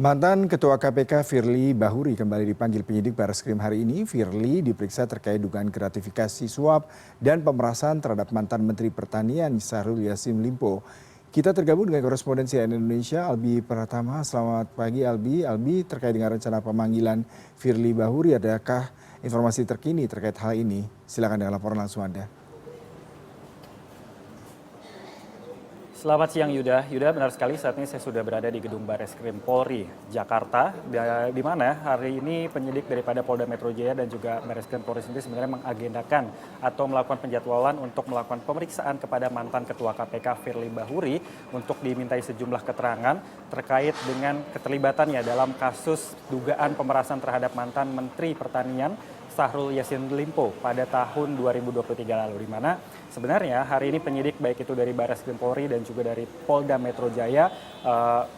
Mantan Ketua KPK Firly Bahuri kembali dipanggil penyidik Barreskrim hari ini. Firly diperiksa terkait dugaan gratifikasi suap dan pemerasan terhadap mantan Menteri Pertanian Syahrul Yassin Limpo. Kita tergabung dengan korespondensi Indonesia Albi Pratama. Selamat pagi Albi. Albi, terkait dengan rencana pemanggilan Firly Bahuri, adakah informasi terkini terkait hal ini? Silakan dengan laporan langsung Anda. Selamat siang Yuda. Yuda, benar sekali saat ini saya sudah berada di Gedung Barreskrim Polri, Jakarta, di mana hari ini penyidik daripada Polda Metro Jaya dan juga Barreskrim Polri sendiri sebenarnya mengagendakan atau melakukan penjadwalan untuk melakukan pemeriksaan kepada mantan Ketua KPK Firly Bahuri untuk dimintai sejumlah keterangan terkait dengan keterlibatannya dalam kasus dugaan pemerasan terhadap mantan Menteri Pertanian Syahrul Yassin Limpo pada tahun 2023 lalu, di mana sebenarnya hari ini penyidik baik itu dari Barreskrim Polri dan juga dari Polda Metro Jaya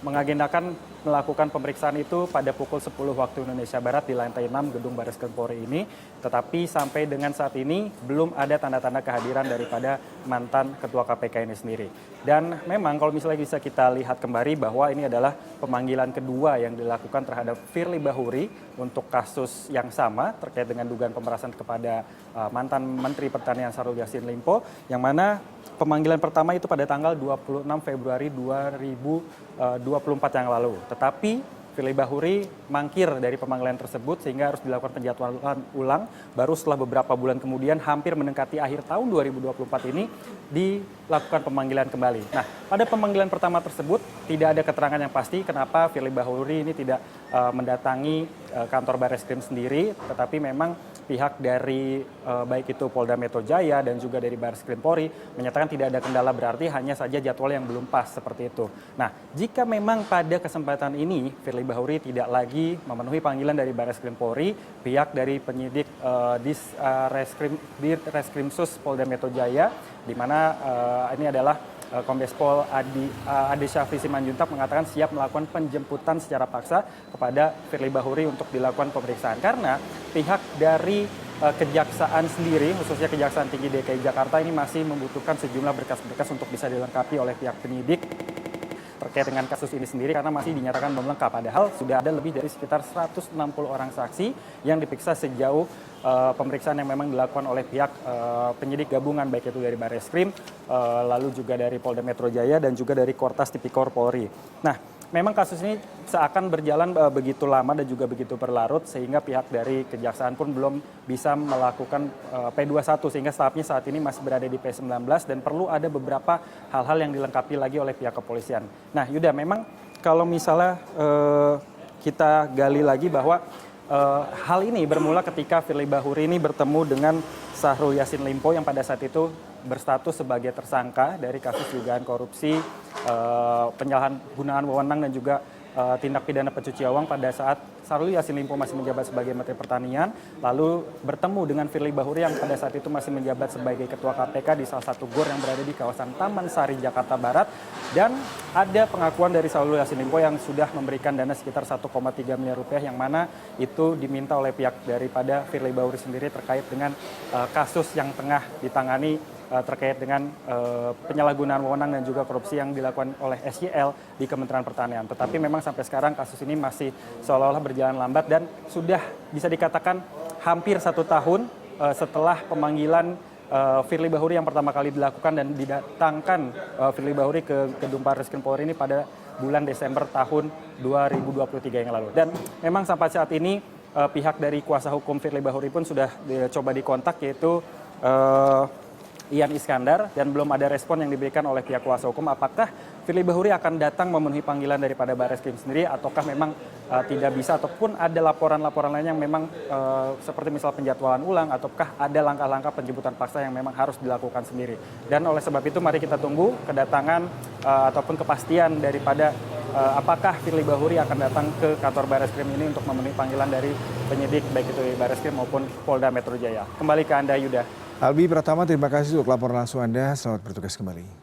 mengagendakan melakukan pemeriksaan itu pada pukul 10 waktu Indonesia Barat di lantai 6 Gedung Barreskrim Polri ini. Tetapi sampai dengan saat ini belum ada tanda-tanda kehadiran daripada mantan Ketua KPK ini sendiri. Dan memang kalau misalnya bisa kita lihat kembali bahwa ini adalah pemanggilan kedua yang dilakukan terhadap Firly Bahuri untuk kasus yang sama terkait dengan dugaan pemerasan kepada mantan Menteri Pertanian Syahrul Yassin Limpo, yang mana pemanggilan pertama itu pada tanggal 26 Februari 2024 yang lalu. Tetapi Firly Bahuri mangkir dari pemanggilan tersebut sehingga harus dilakukan penjadwalan ulang baru setelah beberapa bulan kemudian, hampir mendekati akhir tahun 2024 ini, dilakukan pemanggilan kembali. Nah, pada pemanggilan pertama tersebut tidak ada keterangan yang pasti kenapa Firly Bahuri ini tidak mendatangi kantor Barreskrim sendiri, tetapi memang pihak dari baik itu Polda Metro Jaya dan juga dari Barreskrim Polri menyatakan tidak ada kendala, berarti hanya saja jadwal yang belum pas seperti itu. Nah, jika memang pada kesempatan ini Firly Bahuri tidak lagi memenuhi panggilan dari Barreskrim Polri, pihak dari penyidik di Reskrimsus Polda Metro Jaya, di mana ini adalah Kombes Pol Ade Syafri Simanjuntak mengatakan siap melakukan penjemputan secara paksa kepada Firly Bahuri untuk dilakukan pemeriksaan, karena pihak dari Kejaksaan sendiri, khususnya Kejaksaan Tinggi DKI Jakarta, ini masih membutuhkan sejumlah berkas-berkas untuk bisa dilengkapi oleh pihak penyidik terkait dengan kasus ini sendiri, karena masih dinyatakan belum lengkap. Padahal sudah ada lebih dari sekitar 160 orang saksi yang diperiksa sejauh pemeriksaan yang memang dilakukan oleh pihak penyidik gabungan, baik itu dari Barreskrim, lalu juga dari Polda Metro Jaya dan juga dari Kortas Tipikor Polri. Nah, memang kasus ini seakan berjalan begitu lama dan juga begitu berlarut sehingga pihak dari Kejaksaan pun belum bisa melakukan P21, sehingga tahapnya saat ini masih berada di P19 dan perlu ada beberapa hal-hal yang dilengkapi lagi oleh pihak kepolisian. Nah, Yuda, memang kalau misalnya kita gali lagi bahwa hal ini bermula ketika Firly Bahuri ini bertemu dengan Syahrul Yassin Limpo yang pada saat itu berstatus sebagai tersangka dari kasus dugaan korupsi, penyalahgunaan wewenang dan juga tindak pidana pencucian uang pada saat Syahrul Yassin Limpo masih menjabat sebagai Menteri Pertanian, lalu bertemu dengan Firly Bahuri yang pada saat itu masih menjabat sebagai Ketua KPK di salah satu gor yang berada di kawasan Taman Sari, Jakarta Barat. Dan ada pengakuan dari Syahrul Yassin Limpo yang sudah memberikan dana sekitar 1,3 miliar rupiah, yang mana itu diminta oleh pihak daripada Firly Bahuri sendiri terkait dengan kasus yang tengah ditangani terkait dengan penyalahgunaan wewenang dan juga korupsi yang dilakukan oleh SYL di Kementerian Pertanian. Tetapi memang sampai sekarang kasus ini masih seolah-olah berjalan lambat dan sudah bisa dikatakan hampir 1 tahun setelah pemanggilan Firly Bahuri yang pertama kali dilakukan dan didatangkan Firly Bahuri ke Gedung Barreskrim Polri ini pada bulan Desember tahun 2023 yang lalu. Dan memang sampai saat ini pihak dari kuasa hukum Firly Bahuri pun sudah coba dikontak, yaitu Ian Iskandar, dan belum ada respon yang diberikan oleh pihak kuasa hukum apakah Firly Bahuri akan datang memenuhi panggilan daripada Barreskrim sendiri ataukah memang tidak bisa, ataupun ada laporan-laporan lain yang memang seperti misal penjadwalan ulang ataukah ada langkah-langkah penjemputan paksa yang memang harus dilakukan sendiri. Dan oleh sebab itu mari kita tunggu kedatangan ataupun kepastian daripada apakah Firly Bahuri akan datang ke kantor Barreskrim ini untuk memenuhi panggilan dari penyidik baik itu di Barreskrim maupun Polda Metro Jaya. Kembali ke Anda, Yuda. Albi Pratama, terima kasih untuk laporan langsung Anda. Selamat bertugas kembali.